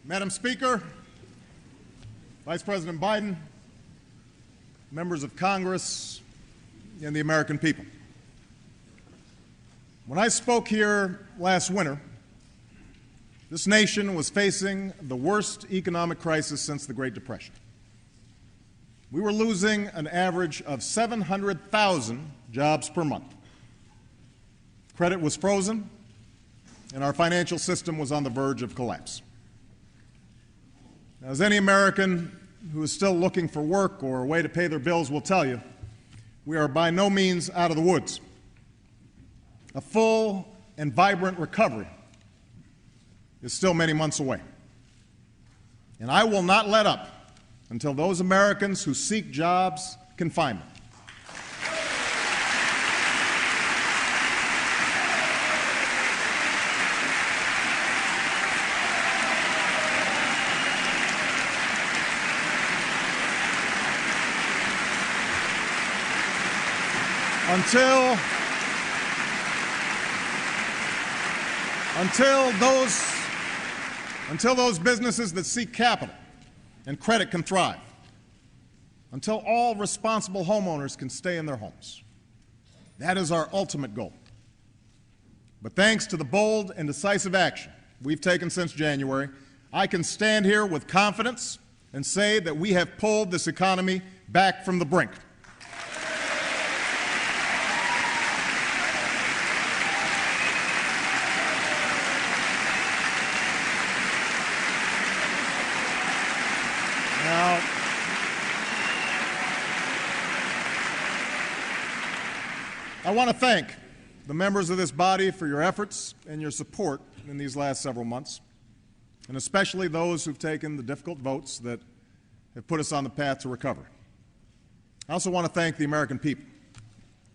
Madam Speaker, Vice President Biden, members of Congress, and the American people. When I spoke here last winter, this nation was facing the worst economic crisis since the Great Depression. We were losing an average of 700,000 jobs per month. Credit was frozen, and our financial system was on the verge of collapse. Now, as any American who is still looking for work or a way to pay their bills will tell you, we are by no means out of the woods. A full and vibrant recovery is still many months away. And I will not let up until those Americans who seek jobs can find them. Until those businesses that seek capital and credit can thrive, until all responsible homeowners can stay in their homes. That is our ultimate goal. But thanks to the bold and decisive action we've taken since January, I can stand here with confidence and say that we have pulled this economy back from the brink. Now, I want to thank the members of this body for your efforts and your support in these last several months, and especially those who've taken the difficult votes that have put us on the path to recovery. I also want to thank the American people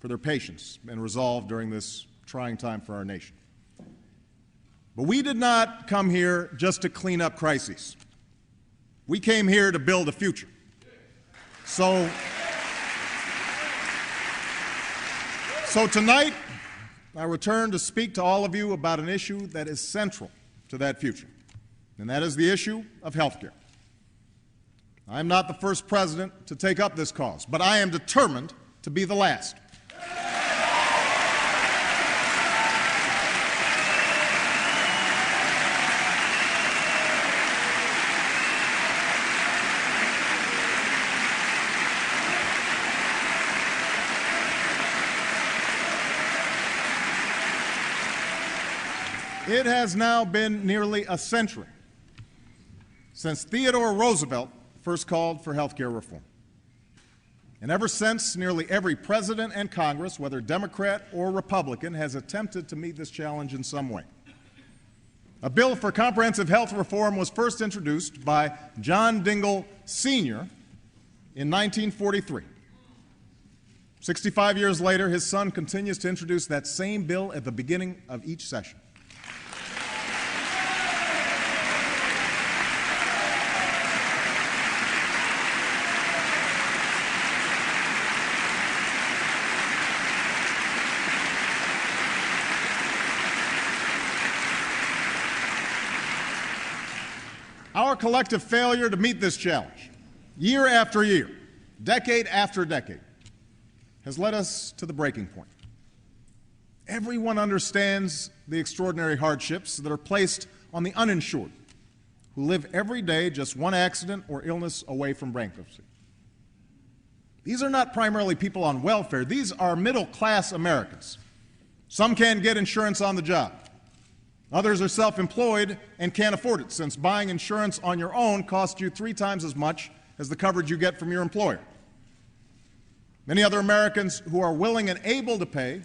for their patience and resolve during this trying time for our nation. But we did not come here just to clean up crises. We came here to build a future. So tonight, I return to speak to all of you about an issue that is central to that future, and that is the issue of health care. I am not the first president to take up this cause, but I am determined to be the last. It has now been nearly a century since Theodore Roosevelt first called for health care reform. And ever since, nearly every president and Congress, whether Democrat or Republican, has attempted to meet this challenge in some way. A bill for comprehensive health reform was first introduced by John Dingell Sr. in 1943. 65 years later, his son continues to introduce that same bill at the beginning of each session. Our collective failure to meet this challenge, year after year, decade after decade, has led us to the breaking point. Everyone understands the extraordinary hardships that are placed on the uninsured, who live every day just one accident or illness away from bankruptcy. These are not primarily people on welfare. These are middle-class Americans. Some can't get insurance on the job. Others are self-employed and can't afford it, since buying insurance on your own costs you 3 times as much as the coverage you get from your employer. Many other Americans who are willing and able to pay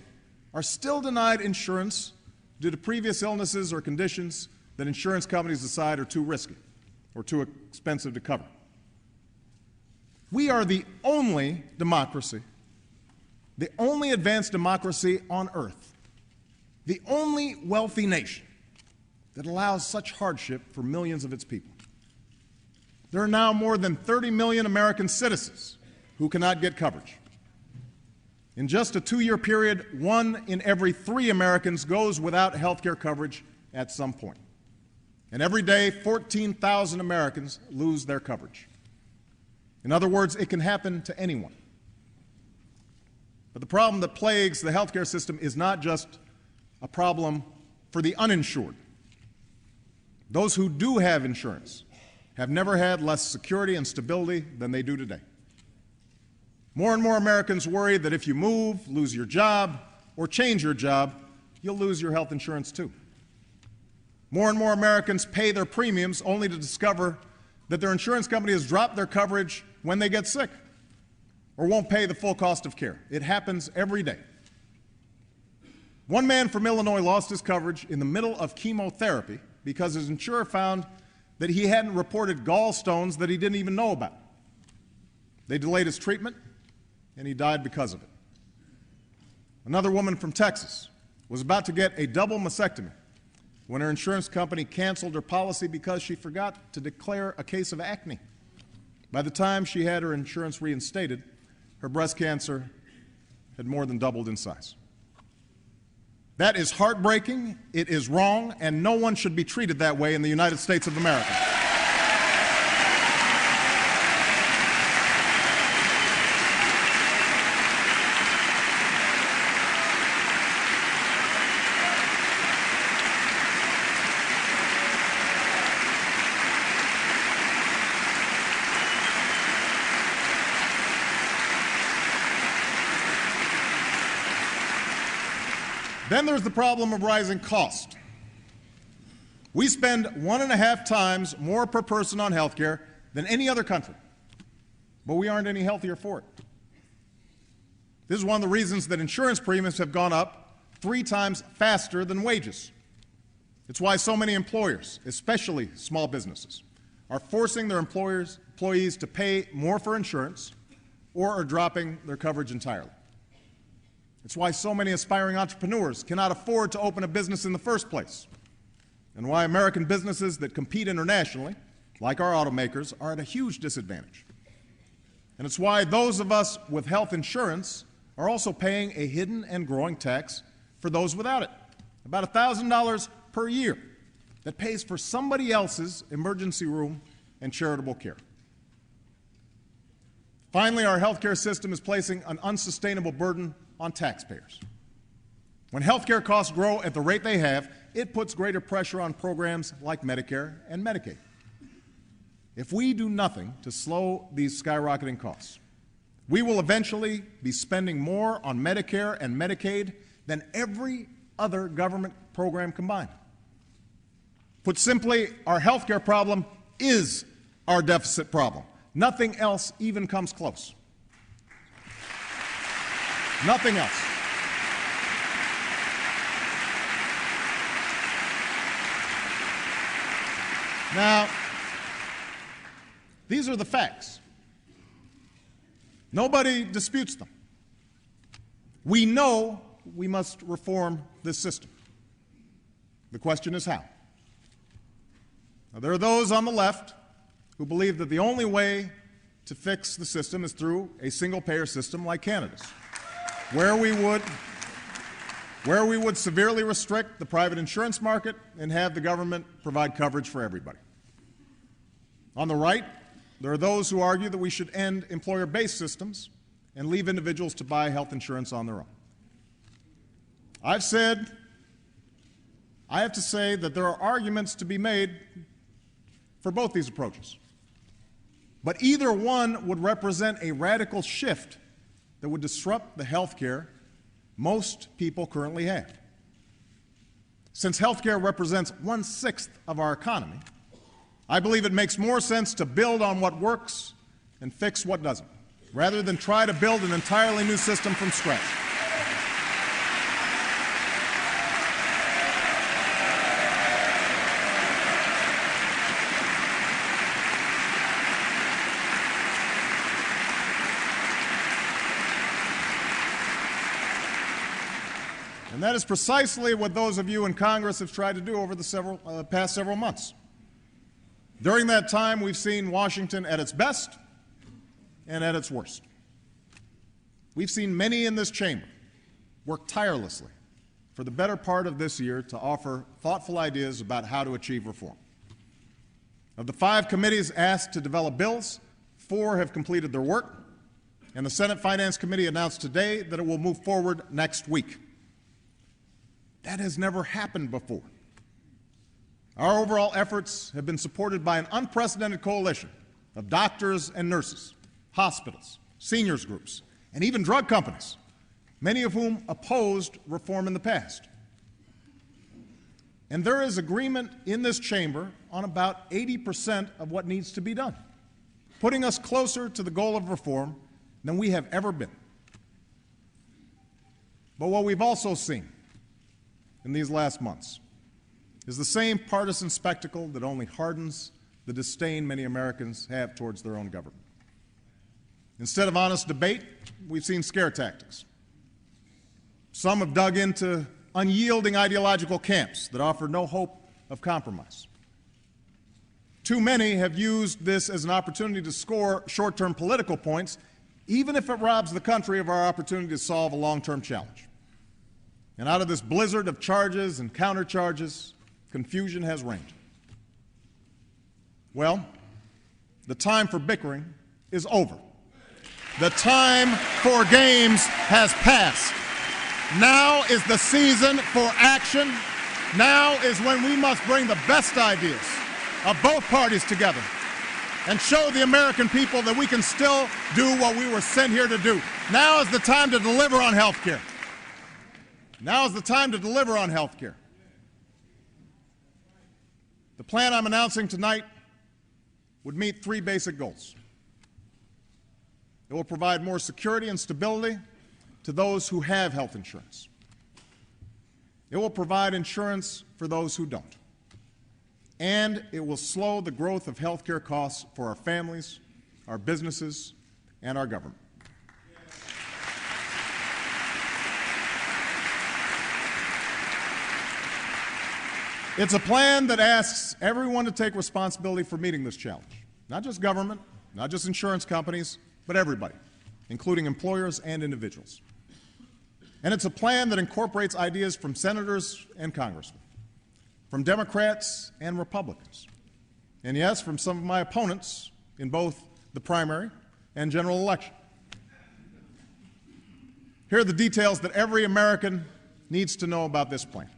are still denied insurance due to previous illnesses or conditions that insurance companies decide are too risky or too expensive to cover. We are the only democracy, the only advanced democracy on earth, the only wealthy nation that allows such hardship for millions of its people. There are now more than 30 million American citizens who cannot get coverage. In just a 2-year period, 1 in every 3 Americans goes without health care coverage at some point. And every day, 14,000 Americans lose their coverage. In other words, it can happen to anyone. But the problem that plagues the healthcare system is not just a problem for the uninsured. Those who do have insurance have never had less security and stability than they do today. More and more Americans worry that if you move, lose your job, or change your job, you'll lose your health insurance too. More and more Americans pay their premiums only to discover that their insurance company has dropped their coverage when they get sick or won't pay the full cost of care. It happens every day. One man from Illinois lost his coverage in the middle of chemotherapy because his insurer found that he hadn't reported gallstones that he didn't even know about. They delayed his treatment, and he died because of it. Another woman from Texas was about to get a double mastectomy when her insurance company canceled her policy because she forgot to declare a case of acne. By the time she had her insurance reinstated, her breast cancer had more than doubled in size. That is heartbreaking, it is wrong, and no one should be treated that way in the United States of America. Then there's the problem of rising cost. We spend 1.5 times more per person on health care than any other country, but we aren't any healthier for it. This is one of the reasons that insurance premiums have gone up 3 times faster than wages. It's why so many employers, especially small businesses, are forcing their employees to pay more for insurance or are dropping their coverage entirely. It's why so many aspiring entrepreneurs cannot afford to open a business in the first place, and why American businesses that compete internationally, like our automakers, are at a huge disadvantage. And it's why those of us with health insurance are also paying a hidden and growing tax for those without it, about $1,000 per year, that pays for somebody else's emergency room and charitable care. Finally, our health care system is placing an unsustainable burden on taxpayers. When health care costs grow at the rate they have, it puts greater pressure on programs like Medicare and Medicaid. If we do nothing to slow these skyrocketing costs, we will eventually be spending more on Medicare and Medicaid than every other government program combined. Put simply, our health care problem is our deficit problem. Nothing else even comes close. Nothing else. Now, these are the facts. Nobody disputes them. We know we must reform this system. The question is how. Now, there are those on the left who believe that the only way to fix the system is through a single-payer system like Canada's, where we would severely restrict the private insurance market and have the government provide coverage for everybody. On the right, there are those who argue that we should end employer-based systems and leave individuals to buy health insurance on their own. I have to say that there are arguments to be made for both these approaches. But either one would represent a radical shift that would disrupt the health care most people currently have. Since health care represents 1/6 of our economy, I believe it makes more sense to build on what works and fix what doesn't, rather than try to build an entirely new system from scratch. And that is precisely what those of you in Congress have tried to do over the past several months. During that time, we've seen Washington at its best and at its worst. We've seen many in this chamber work tirelessly for the better part of this year to offer thoughtful ideas about how to achieve reform. Of the 5 committees asked to develop bills, 4 have completed their work, and the Senate Finance Committee announced today that it will move forward next week. That has never happened before. Our overall efforts have been supported by an unprecedented coalition of doctors and nurses, hospitals, seniors groups, and even drug companies, many of whom opposed reform in the past. And there is agreement in this chamber on about 80% of what needs to be done, putting us closer to the goal of reform than we have ever been. But what we've also seen in these last months is the same partisan spectacle that only hardens the disdain many Americans have towards their own government. Instead of honest debate, we've seen scare tactics. Some have dug into unyielding ideological camps that offer no hope of compromise. Too many have used this as an opportunity to score short-term political points, even if it robs the country of our opportunity to solve a long-term challenge. And out of this blizzard of charges and countercharges, confusion has reigned. Well, the time for bickering is over. The time for games has passed. Now is the season for action. Now is when we must bring the best ideas of both parties together and show the American people that we can still do what we were sent here to do. Now is the time to deliver on health care. Now is the time to deliver on health care. The plan I'm announcing tonight would meet 3 basic goals. It will provide more security and stability to those who have health insurance. It will provide insurance for those who don't. And it will slow the growth of health care costs for our families, our businesses, and our government. It's a plan that asks everyone to take responsibility for meeting this challenge. Not just government, not just insurance companies, but everybody, including employers and individuals. And it's a plan that incorporates ideas from senators and congressmen, from Democrats and Republicans, and yes, from some of my opponents in both the primary and general election. Here are the details that every American needs to know about this plan.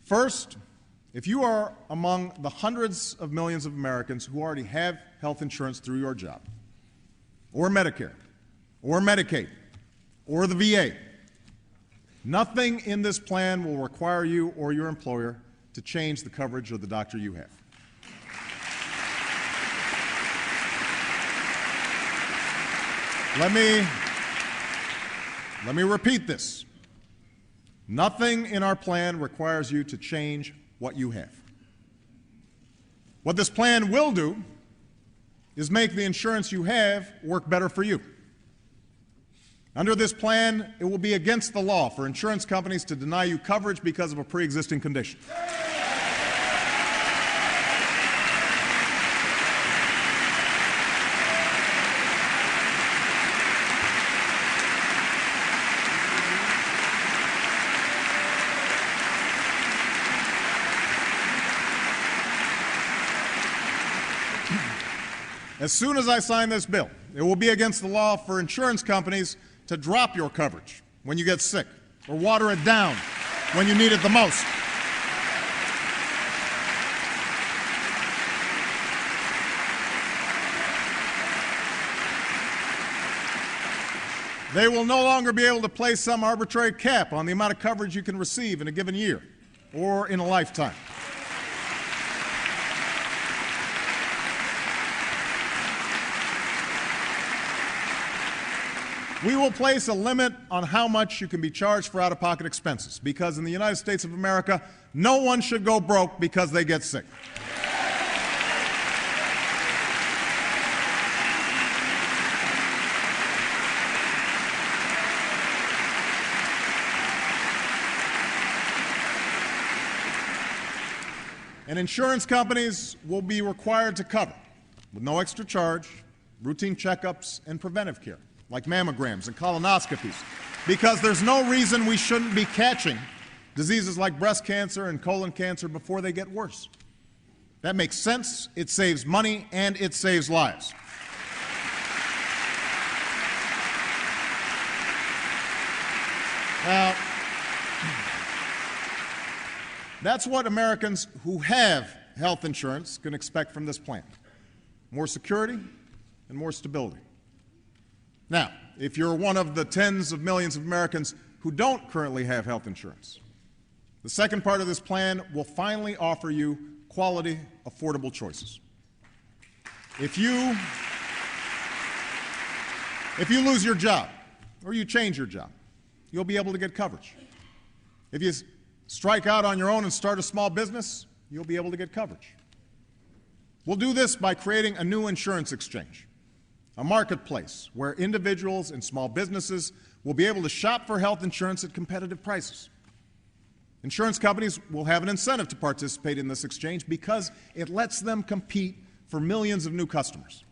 First, if you are among the hundreds of millions of Americans who already have health insurance through your job, or Medicare, or Medicaid, or the VA, nothing in this plan will require you or your employer to change the coverage of the doctor you have. Let me repeat this. Nothing in our plan requires you to change what you have. What this plan will do is make the insurance you have work better for you. Under this plan, it will be against the law for insurance companies to deny you coverage because of a pre-existing condition. As soon as I sign this bill, it will be against the law for insurance companies to drop your coverage when you get sick or water it down when you need it the most. They will no longer be able to place some arbitrary cap on the amount of coverage you can receive in a given year or in a lifetime. We will place a limit on how much you can be charged for out-of-pocket expenses, because in the United States of America, no one should go broke because they get sick. And insurance companies will be required to cover, with no extra charge, routine checkups and preventive care, like mammograms and colonoscopies, because there's no reason we shouldn't be catching diseases like breast cancer and colon cancer before they get worse. That makes sense, it saves money, and it saves lives. Now, that's what Americans who have health insurance can expect from this plan: more security and more stability. Now, if you're one of the tens of millions of Americans who don't currently have health insurance, the second part of this plan will finally offer you quality, affordable choices. If you lose your job or you change your job, you'll be able to get coverage. If you strike out on your own and start a small business, you'll be able to get coverage. We'll do this by creating a new insurance exchange, a marketplace where individuals and small businesses will be able to shop for health insurance at competitive prices. Insurance companies will have an incentive to participate in this exchange because it lets them compete for millions of new customers.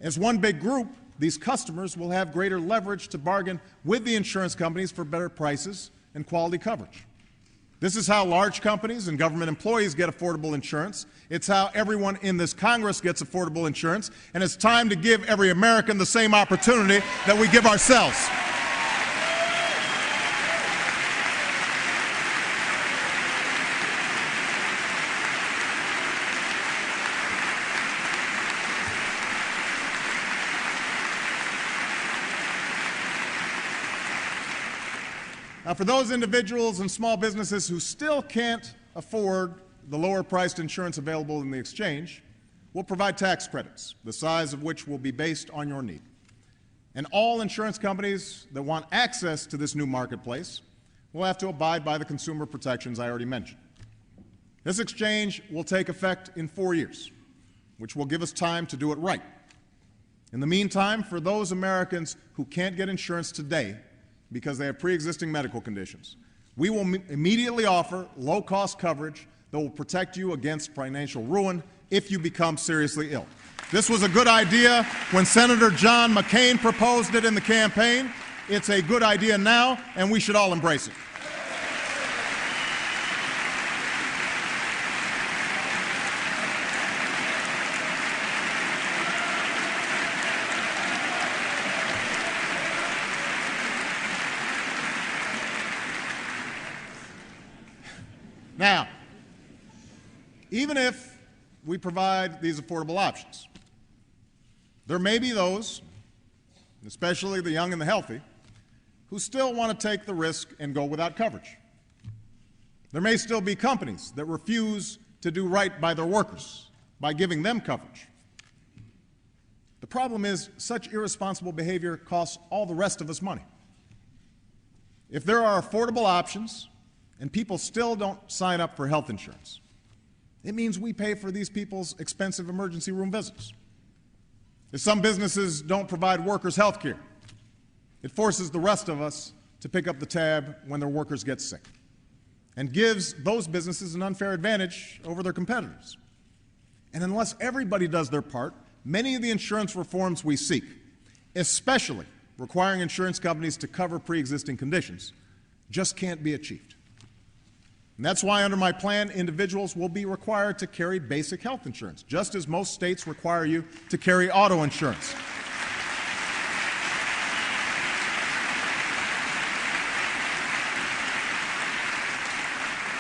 As one big group, these customers will have greater leverage to bargain with the insurance companies for better prices and quality coverage. This is how large companies and government employees get affordable insurance. It's how everyone in this Congress gets affordable insurance, and it's time to give every American the same opportunity that we give ourselves. Now, for those individuals and small businesses who still can't afford the lower-priced insurance available in the exchange, we'll provide tax credits, the size of which will be based on your need. And all insurance companies that want access to this new marketplace will have to abide by the consumer protections I already mentioned. This exchange will take effect in 4 years, which will give us time to do it right. In the meantime, for those Americans who can't get insurance today because they have pre-existing medical conditions, we will immediately offer low-cost coverage that will protect you against financial ruin if you become seriously ill. This was a good idea when Senator John McCain proposed it in the campaign. It's a good idea now, and we should all embrace it. Now, even if we provide these affordable options, there may be those, especially the young and the healthy, who still want to take the risk and go without coverage. There may still be companies that refuse to do right by their workers by giving them coverage. The problem is such irresponsible behavior costs all the rest of us money. If there are affordable options and people still don't sign up for health insurance, it means we pay for these people's expensive emergency room visits. If some businesses don't provide workers health care, it forces the rest of us to pick up the tab when their workers get sick and gives those businesses an unfair advantage over their competitors. And unless everybody does their part, many of the insurance reforms we seek, especially requiring insurance companies to cover pre-existing conditions, just can't be achieved. And that's why under my plan, individuals will be required to carry basic health insurance, just as most states require you to carry auto insurance.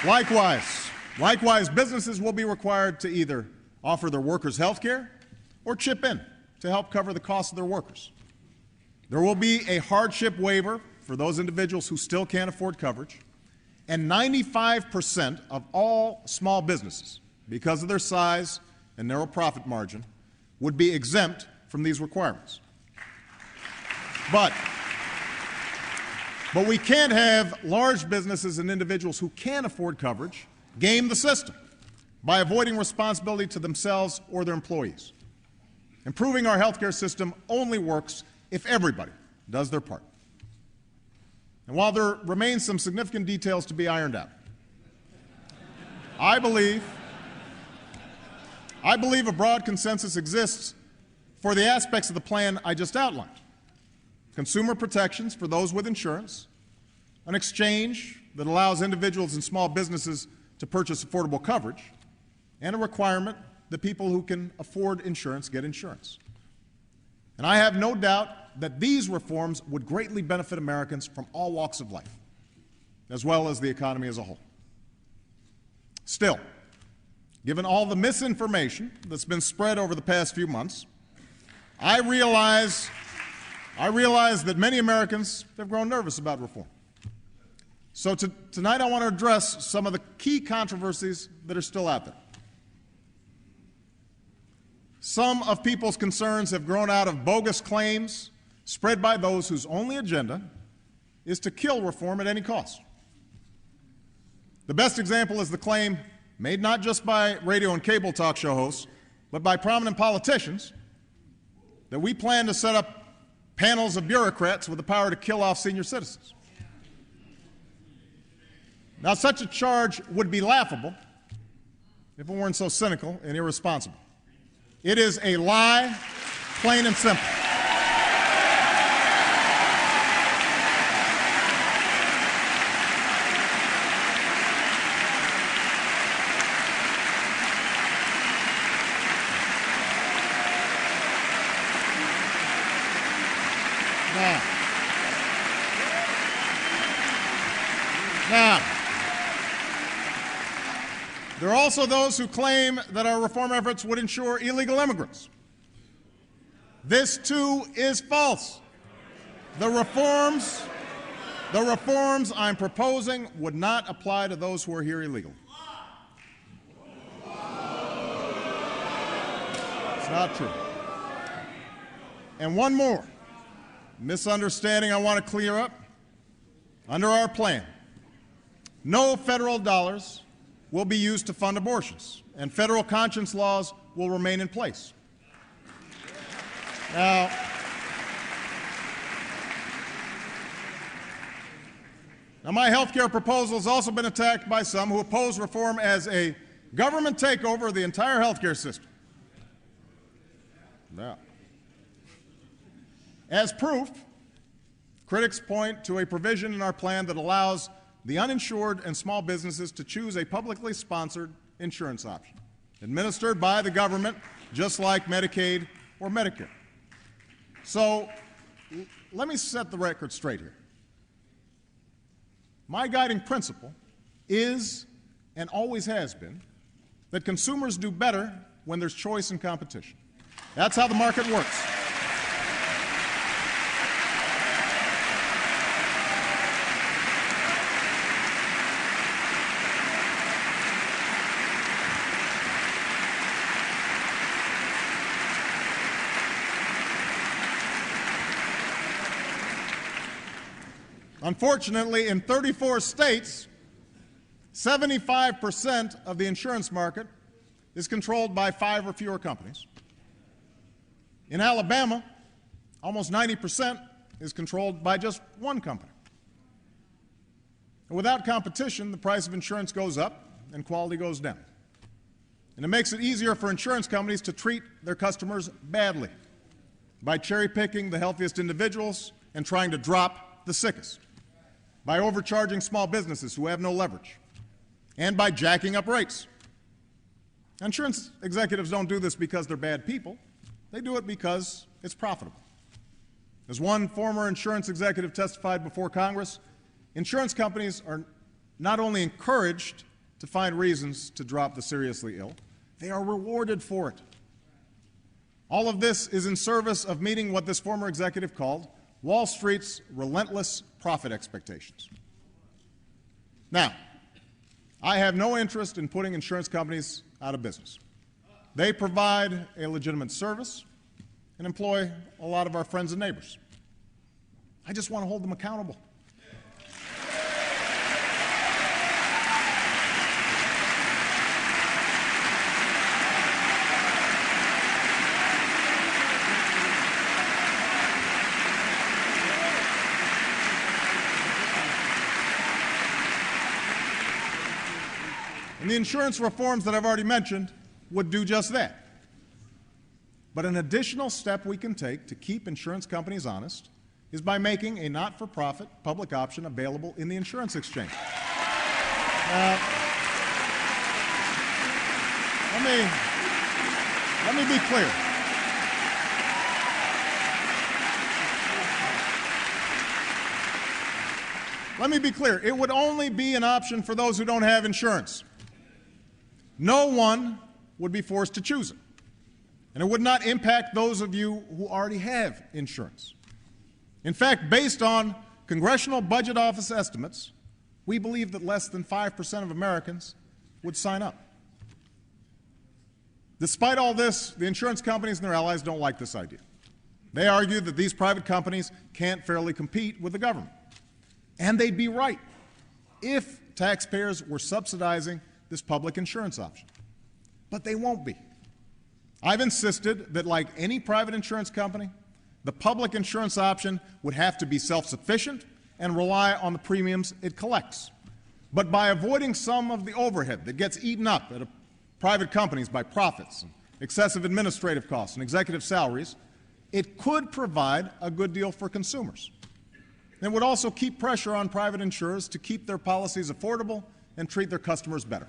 Likewise, businesses will be required to either offer their workers health care or chip in to help cover the cost of their workers. There will be a hardship waiver for those individuals who still can't afford coverage, and 95% of all small businesses, because of their size and narrow profit margin, would be exempt from these requirements. But we can't have large businesses and individuals who can't afford coverage game the system by avoiding responsibility to themselves or their employees. Improving our healthcare system only works if everybody does their part. And while there remains some significant details to be ironed out, I believe a broad consensus exists for the aspects of the plan I just outlined: consumer protections for those with insurance, an exchange that allows individuals and small businesses to purchase affordable coverage, and a requirement that people who can afford insurance get insurance. And I have no doubt that these reforms would greatly benefit Americans from all walks of life, as well as the economy as a whole. Still, given all the misinformation that's been spread over the past few months, I realize that many Americans have grown nervous about reform. So tonight I want to address some of the key controversies that are still out there. Some of people's concerns have grown out of bogus claims spread by those whose only agenda is to kill reform at any cost. The best example is the claim, made not just by radio and cable talk show hosts, but by prominent politicians, that we plan to set up panels of bureaucrats with the power to kill off senior citizens. Now, such a charge would be laughable if it weren't so cynical and irresponsible. It is a lie, plain and simple. Now, there are also those who claim that our reform efforts would ensure illegal immigrants. This, too, is false. The reforms I'm proposing would not apply to those who are here illegally. It's not true. And one more misunderstanding I want to clear up. Under our plan, no federal dollars will be used to fund abortions, and federal conscience laws will remain in place. Now, my health care proposal has also been attacked by some who oppose reform as a government takeover of the entire health care system. Now, as proof, critics point to a provision in our plan that allows the uninsured and small businesses to choose a publicly sponsored insurance option, administered by the government, just like Medicaid or Medicare. So let me set the record straight here. My guiding principle is, and always has been, that consumers do better when there's choice and competition. That's how the market works. Unfortunately, in 34 states, 75% of the insurance market is controlled by 5 or fewer companies. In Alabama, almost 90% is controlled by just one company. And without competition, the price of insurance goes up and quality goes down. And it makes it easier for insurance companies to treat their customers badly by cherry-picking the healthiest individuals and trying to drop the sickest, by overcharging small businesses who have no leverage, and by jacking up rates. Insurance executives don't do this because they're bad people. They do it because it's profitable. As one former insurance executive testified before Congress, insurance companies are not only encouraged to find reasons to drop the seriously ill, they are rewarded for it. All of this is in service of meeting what this former executive called Wall Street's relentless profit expectations. Now, I have no interest in putting insurance companies out of business. They provide a legitimate service and employ a lot of our friends and neighbors. I just want to hold them accountable. And the insurance reforms that I've already mentioned would do just that. But an additional step we can take to keep insurance companies honest is by making a not-for-profit public option available in the insurance exchange. let me be clear. Let me be clear. It would only be an option for those who don't have insurance. No one would be forced to choose it. And it would not impact those of you who already have insurance. In fact, based on Congressional Budget Office estimates, we believe that less than 5% of Americans would sign up. Despite all this, the insurance companies and their allies don't like this idea. They argue that these private companies can't fairly compete with the government. And they'd be right if taxpayers were subsidizing this public insurance option. But they won't be. I've insisted that, like any private insurance company, the public insurance option would have to be self-sufficient and rely on the premiums it collects. But by avoiding some of the overhead that gets eaten up at private companies by profits, and excessive administrative costs, and executive salaries, it could provide a good deal for consumers. It would also keep pressure on private insurers to keep their policies affordable and treat their customers better,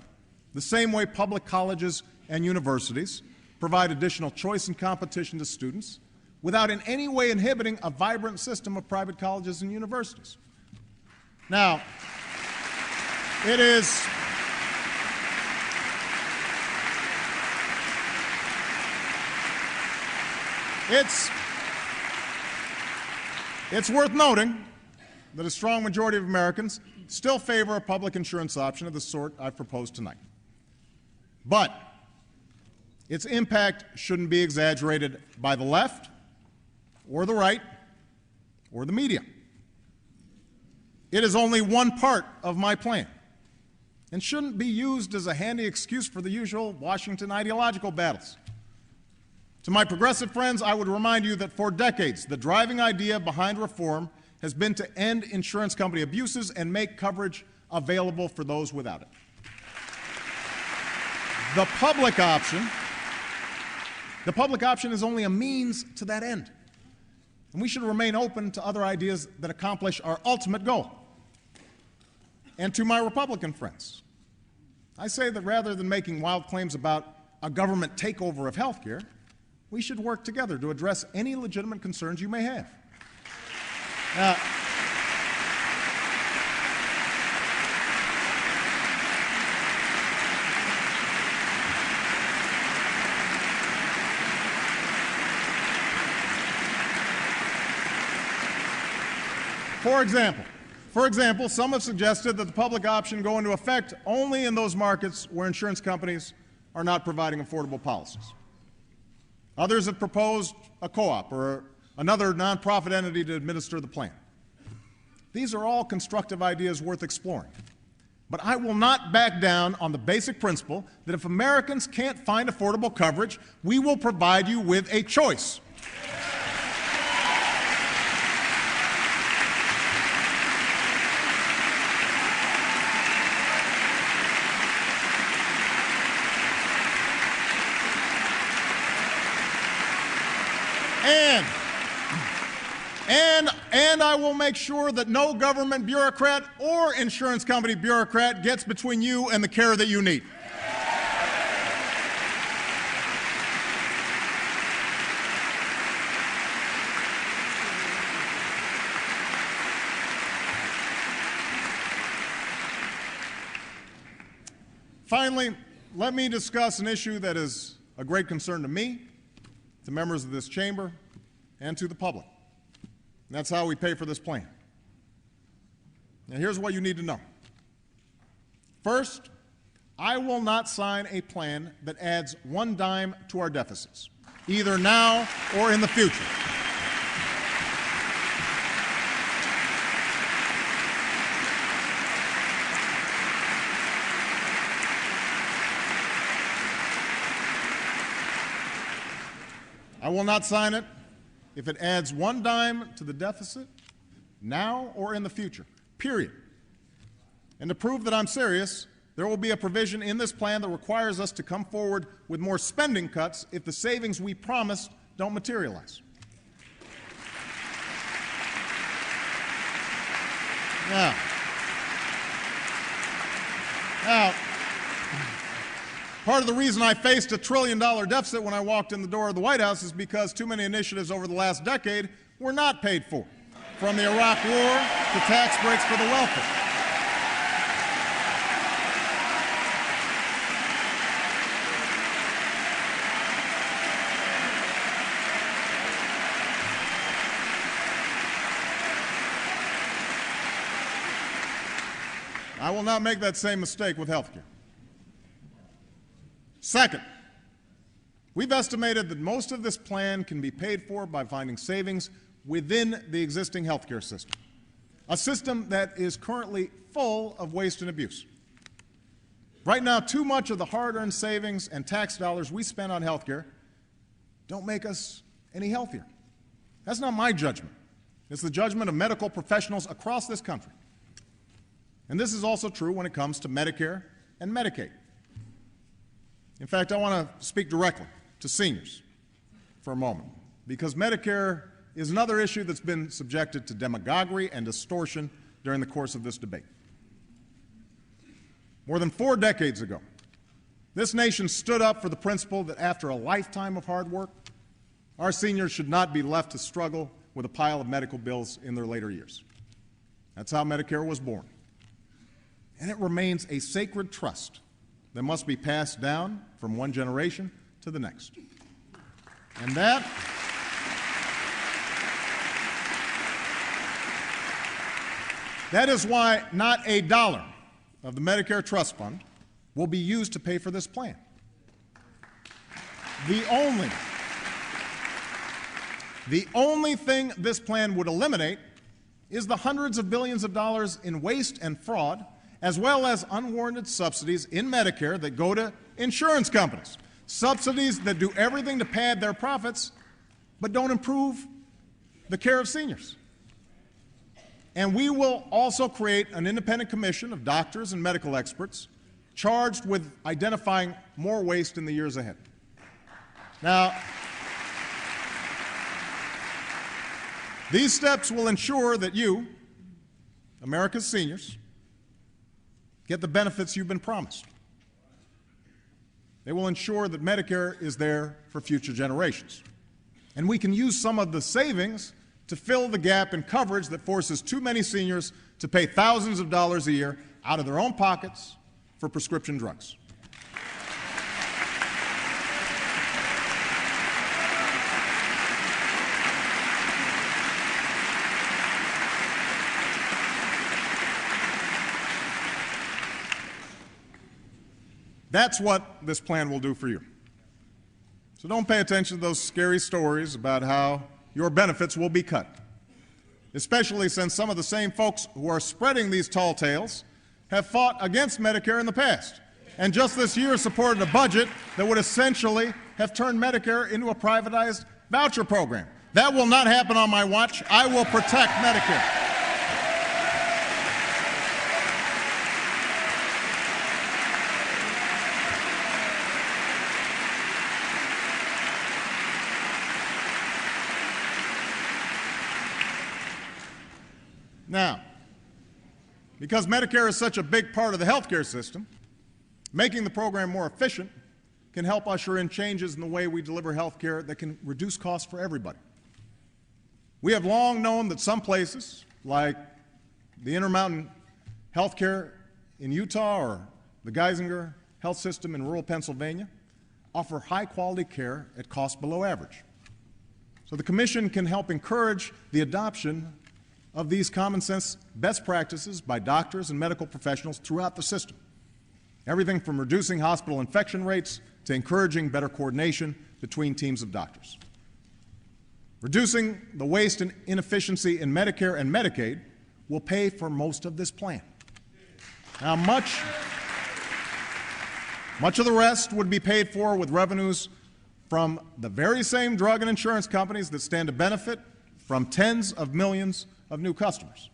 the same way public colleges and universities provide additional choice and competition to students without in any way inhibiting a vibrant system of private colleges and universities. Now, it's worth noting that a strong majority of Americans still favor a public insurance option of the sort I've proposed tonight. But its impact shouldn't be exaggerated by the left or the right or the media. It is only one part of my plan and shouldn't be used as a handy excuse for the usual Washington ideological battles. To my progressive friends, I would remind you that for decades, the driving idea behind reform has been to end insurance company abuses and make coverage available for those without it. The public option is only a means to that end. And we should remain open to other ideas that accomplish our ultimate goal. And to my Republican friends, I say that rather than making wild claims about a government takeover of health care, we should work together to address any legitimate concerns you may have. For example, some have suggested that the public option go into effect only in those markets where insurance companies are not providing affordable policies. Others have proposed a co-op or another nonprofit entity to administer the plan. These are all constructive ideas worth exploring. But I will not back down on the basic principle that if Americans can't find affordable coverage, we will provide you with a choice. And I will make sure that no government bureaucrat or insurance company bureaucrat gets between you and the care that you need. Finally, let me discuss an issue that is a great concern to me, to members of this chamber, and to the public. And that's how we pay for this plan. Now, here's what you need to know. First, I will not sign a plan that adds one dime to our deficits, either now or in the future. I will not sign it if it adds one dime to the deficit, now or in the future, period. And to prove that I'm serious, there will be a provision in this plan that requires us to come forward with more spending cuts if the savings we promised don't materialize. Now, Part of the reason I faced $1 trillion deficit when I walked in the door of the White House is because too many initiatives over the last decade were not paid for, from the Iraq War to tax breaks for the wealthy. I will not make that same mistake with health care. Second, we've estimated that most of this plan can be paid for by finding savings within the existing health care system, a system that is currently full of waste and abuse. Right now, too much of the hard-earned savings and tax dollars we spend on health care don't make us any healthier. That's not my judgment. It's the judgment of medical professionals across this country. And this is also true when it comes to Medicare and Medicaid. In fact, I want to speak directly to seniors for a moment, because Medicare is another issue that's been subjected to demagoguery and distortion during the course of this debate. More than 4 decades ago, this nation stood up for the principle that after a lifetime of hard work, our seniors should not be left to struggle with a pile of medical bills in their later years. That's how Medicare was born. And it remains a sacred trust that must be passed down from one generation to the next. And that is why not a dollar of the Medicare Trust Fund will be used to pay for this plan. The only thing this plan would eliminate is the hundreds of billions of dollars in waste and fraud, as well as unwarranted subsidies in Medicare that go to insurance companies, subsidies that do everything to pad their profits but don't improve the care of seniors. And we will also create an independent commission of doctors and medical experts charged with identifying more waste in the years ahead. Now, these steps will ensure that you, America's seniors, get the benefits you've been promised. They will ensure that Medicare is there for future generations. And we can use some of the savings to fill the gap in coverage that forces too many seniors to pay thousands of dollars a year out of their own pockets for prescription drugs. That's what this plan will do for you. So don't pay attention to those scary stories about how your benefits will be cut, especially since some of the same folks who are spreading these tall tales have fought against Medicare in the past, and just this year supported a budget that would essentially have turned Medicare into a privatized voucher program. That will not happen on my watch. I will protect Medicare. Now, because Medicare is such a big part of the health care system, making the program more efficient can help usher in changes in the way we deliver health care that can reduce costs for everybody. We have long known that some places, like the Intermountain Health Care in Utah or the Geisinger Health System in rural Pennsylvania, offer high-quality care at costs below average. So the Commission can help encourage the adoption of these common-sense best practices by doctors and medical professionals throughout the system. Everything from reducing hospital infection rates to encouraging better coordination between teams of doctors. Reducing the waste and inefficiency in Medicare and Medicaid will pay for most of this plan. Now, much of the rest would be paid for with revenues from the very same drug and insurance companies that stand to benefit from tens of millions of new customers.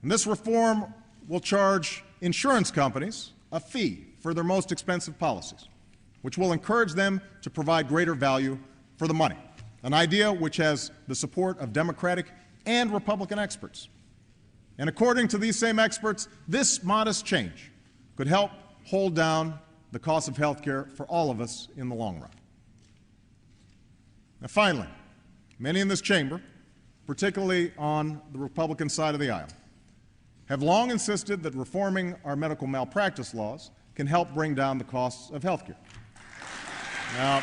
And this reform will charge insurance companies a fee for their most expensive policies, which will encourage them to provide greater value for the money, an idea which has the support of Democratic and Republican experts. And according to these same experts, this modest change could help hold down the cost of health care for all of us in the long run. Now, finally, many in this chamber, particularly on the Republican side of the aisle, have long insisted that reforming our medical malpractice laws can help bring down the costs of health care. Now,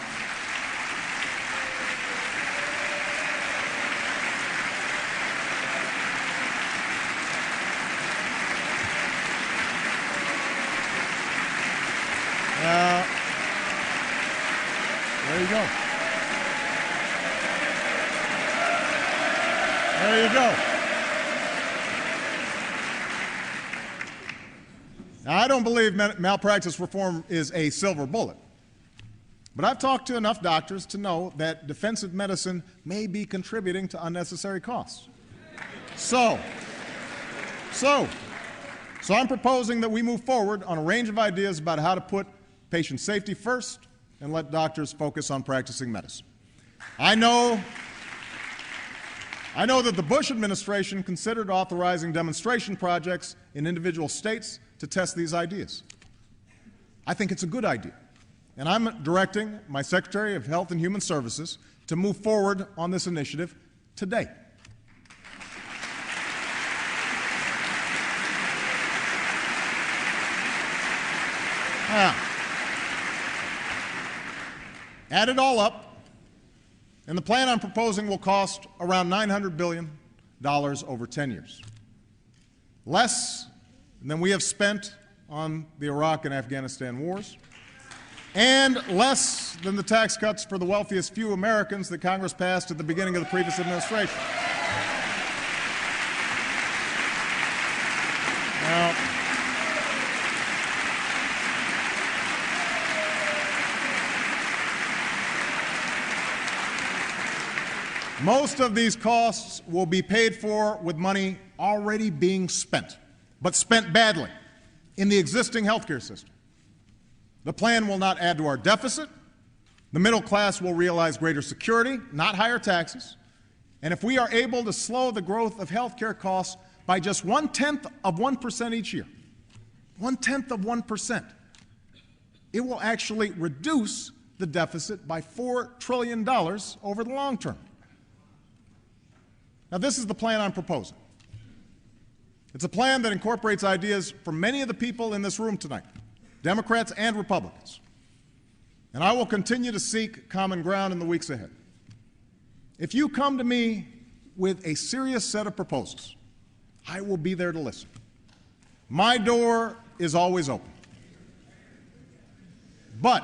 there you go. There you go. Now, I don't believe malpractice reform is a silver bullet, but I've talked to enough doctors to know that defensive medicine may be contributing to unnecessary costs. So I'm proposing that we move forward on a range of ideas about how to put patient safety first and let doctors focus on practicing medicine. I know that the Bush administration considered authorizing demonstration projects in individual states to test these ideas. I think it's a good idea, and I'm directing my Secretary of Health and Human Services to move forward on this initiative today. Now, add it all up, and the plan I'm proposing will cost around $900 billion over 10 years. Less than we have spent on the Iraq and Afghanistan wars, and less than the tax cuts for the wealthiest few Americans that Congress passed at the beginning of the previous administration. Now, most of these costs will be paid for with money already being spent, but spent badly in the existing healthcare system. The plan will not add to our deficit. The middle class will realize greater security, not higher taxes. And if we are able to slow the growth of healthcare costs by just 0.1% each year, 0.1%, it will actually reduce the deficit by $4 trillion over the long term. Now, this is the plan I'm proposing. It's a plan that incorporates ideas from many of the people in this room tonight, Democrats and Republicans. And I will continue to seek common ground in the weeks ahead. If you come to me with a serious set of proposals, I will be there to listen. My door is always open. But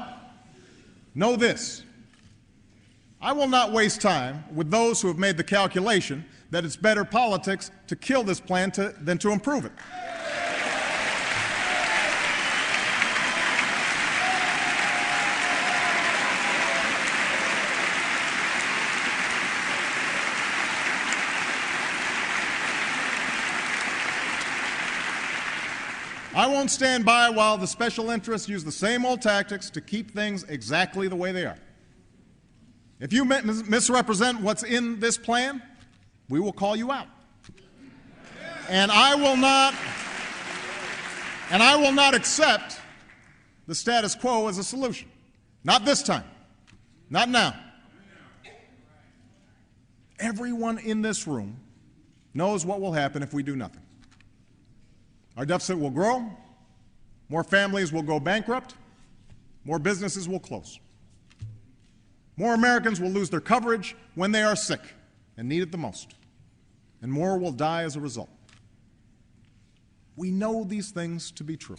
know this: I will not waste time with those who have made the calculation that it's better politics to kill this plan than to improve it. I won't stand by while the special interests use the same old tactics to keep things exactly the way they are. If you misrepresent what's in this plan, we will call you out. And I will not accept the status quo as a solution. Not this time. Not now. Everyone in this room knows what will happen if we do nothing. Our deficit will grow, more families will go bankrupt, more businesses will close. More Americans will lose their coverage when they are sick and need it the most, and more will die as a result. We know these things to be true.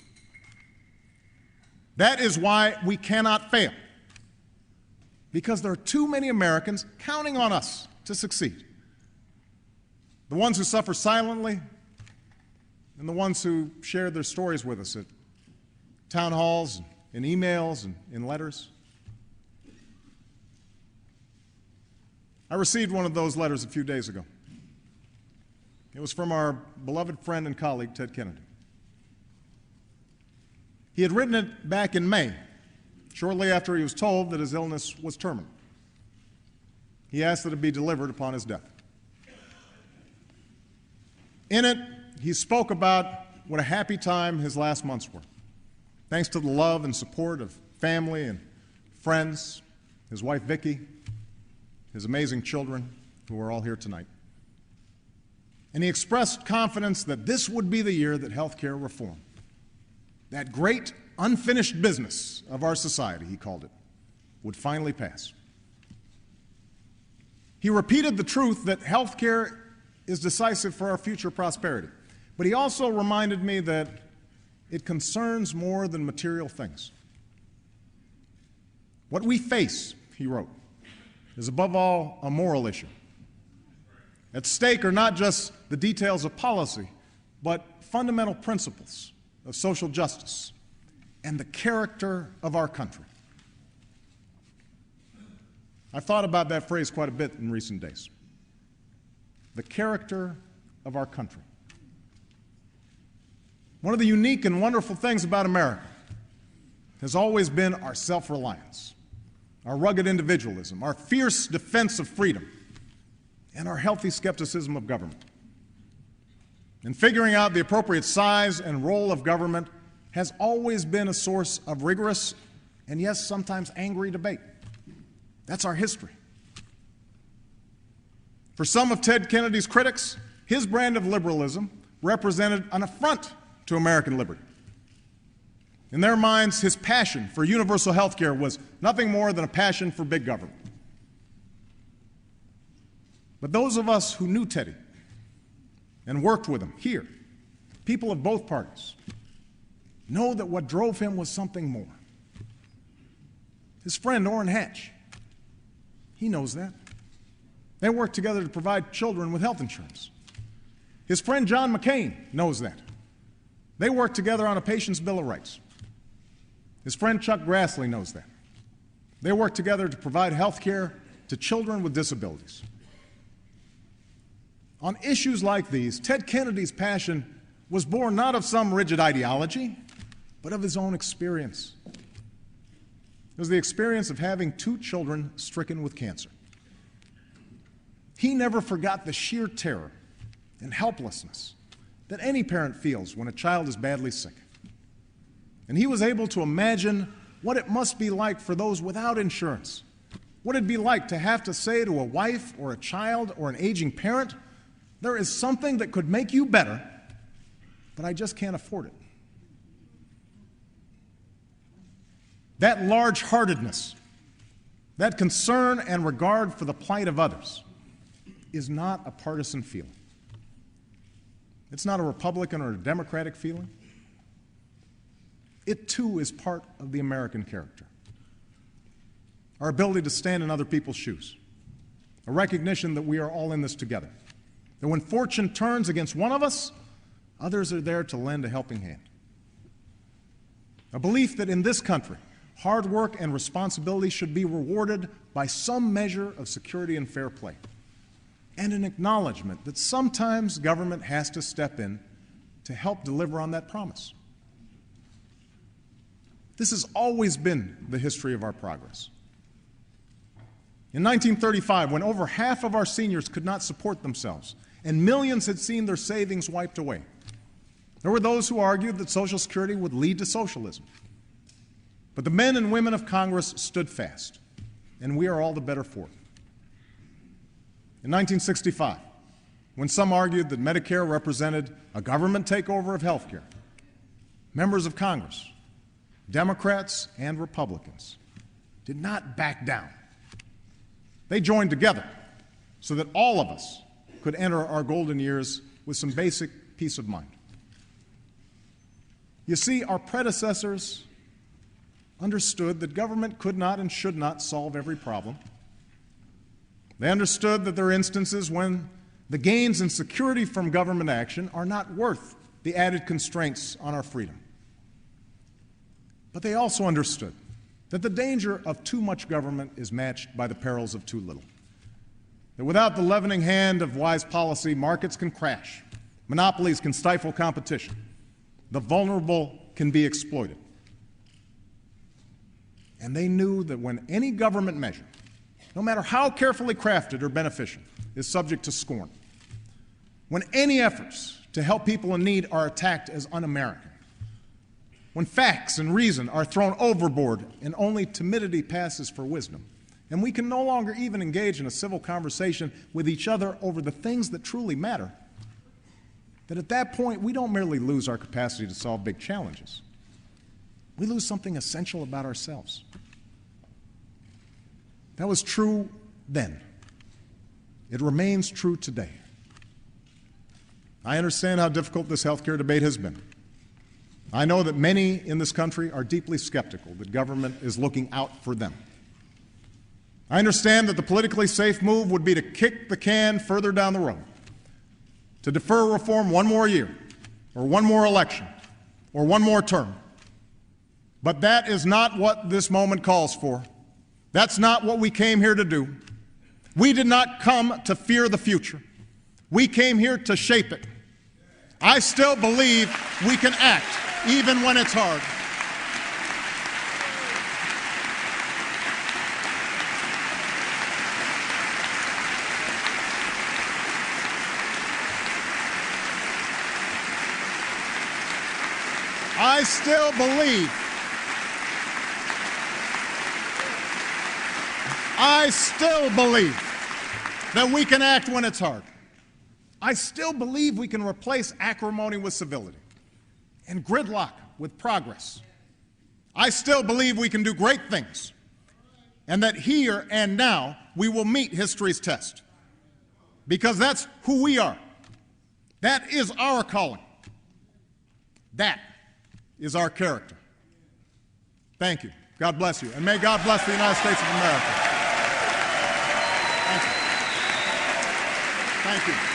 That is why we cannot fail, because there are too many Americans counting on us to succeed. The ones who suffer silently, and the ones who share their stories with us at town halls, in emails, and in letters. I received one of those letters a few days ago. It was from our beloved friend and colleague, Ted Kennedy. He had written it back in May, shortly after he was told that his illness was terminal. He asked that it be delivered upon his death. In it, he spoke about what a happy time his last months were, thanks to the love and support of family and friends, his wife Vicki, his amazing children who are all here tonight. And he expressed confidence that this would be the year that health care reform, that great unfinished business of our society, he called it, would finally pass. He repeated the truth that health care is decisive for our future prosperity, but he also reminded me that it concerns more than material things. What we face, he wrote, is above all a moral issue. At stake are not just the details of policy, but fundamental principles of social justice and the character of our country. I've thought about that phrase quite a bit in recent days. The character of our country. One of the unique and wonderful things about America has always been our self-reliance, our rugged individualism, our fierce defense of freedom, and our healthy skepticism of government. And figuring out the appropriate size and role of government has always been a source of rigorous and, yes, sometimes angry debate. That's our history. For some of Ted Kennedy's critics, his brand of liberalism represented an affront to American liberty. In their minds, his passion for universal health care was nothing more than a passion for big government. But those of us who knew Teddy and worked with him here, people of both parties, know that what drove him was something more. His friend Orrin Hatch, he knows that. They worked together to provide children with health insurance. His friend John McCain knows that. They worked together on a patient's Bill of Rights. His friend Chuck Grassley knows that. They worked together to provide health care to children with disabilities. On issues like these, Ted Kennedy's passion was born not of some rigid ideology, but of his own experience. It was the experience of having 2 children stricken with cancer. He never forgot the sheer terror and helplessness that any parent feels when a child is badly sick. And he was able to imagine what it must be like for those without insurance, what it'd be like to have to say to a wife or a child or an aging parent, there is something that could make you better, but I just can't afford it. That large-heartedness, that concern and regard for the plight of others is not a partisan feeling. It's not a Republican or a Democratic feeling. It, too, is part of the American character. Our ability to stand in other people's shoes, a recognition that we are all in this together, that when fortune turns against one of us, others are there to lend a helping hand. A belief that in this country, hard work and responsibility should be rewarded by some measure of security and fair play, and an acknowledgement that sometimes government has to step in to help deliver on that promise. This has always been the history of our progress. In 1935, when over half of our seniors could not support themselves and millions had seen their savings wiped away, there were those who argued that Social Security would lead to socialism. But the men and women of Congress stood fast, and we are all the better for it. In 1965, when some argued that Medicare represented a government takeover of health care, members of Congress, Democrats and Republicans, did not back down. They joined together so that all of us could enter our golden years with some basic peace of mind. You see, our predecessors understood that government could not and should not solve every problem. They understood that there are instances when the gains in security from government action are not worth the added constraints on our freedom. But they also understood that the danger of too much government is matched by the perils of too little. That without the leavening hand of wise policy, markets can crash, monopolies can stifle competition, the vulnerable can be exploited. And they knew that when any government measure, no matter how carefully crafted or beneficial, is subject to scorn, when any efforts to help people in need are attacked as un-American, when facts and reason are thrown overboard and only timidity passes for wisdom, and we can no longer even engage in a civil conversation with each other over the things that truly matter, that at that point we don't merely lose our capacity to solve big challenges. We lose something essential about ourselves. That was true then. It remains true today. I understand how difficult this healthcare debate has been. I know that many in this country are deeply skeptical that government is looking out for them. I understand that the politically safe move would be to kick the can further down the road, to defer reform one more year, or one more election, or one more term. But that is not what this moment calls for. That's not what we came here to do. We did not come to fear the future. We came here to shape it. I still believe we can act, even when it's hard. I still believe that we can act when it's hard. I still believe we can replace acrimony with civility and gridlock with progress. I still believe we can do great things, and that here and now we will meet history's test, because that's who we are. That is our calling. That is our character. Thank you. God bless you. And may God bless the United States of America. Thank you. Thank you.